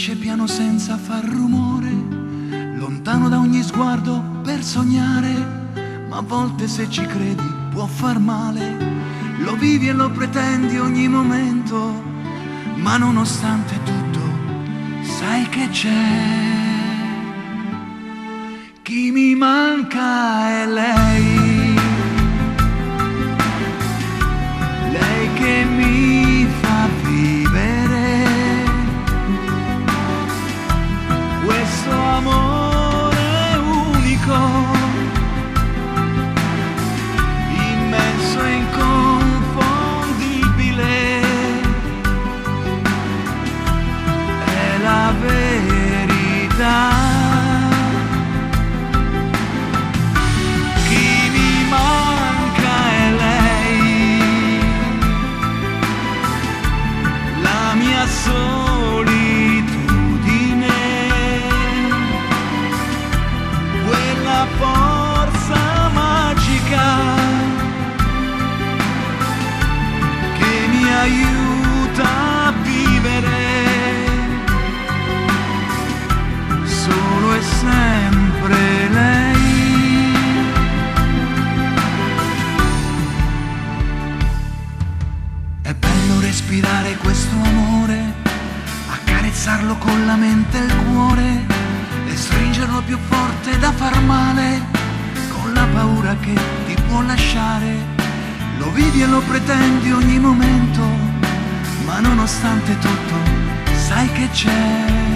cresce piano senza far rumore, lontano da ogni sguardo per sognare, ma a volte se ci credi può far male. Lo vivi e lo pretendi ogni momento, ma nonostante tutto sai che c'è. Chi mi manca è lei, lei che mi fa vivere questo amore unico, immenso e inconfondibile, è la verità. Solitudine, quella forza magica che mi aiuta a vivere solo e sempre lei. È bello respirare questo amore, accarezzarlo con la mente e il cuore e stringerlo più forte da far male, con la paura che ti può lasciare. Lo vivi e lo pretendi ogni momento, ma nonostante tutto sai che c'è.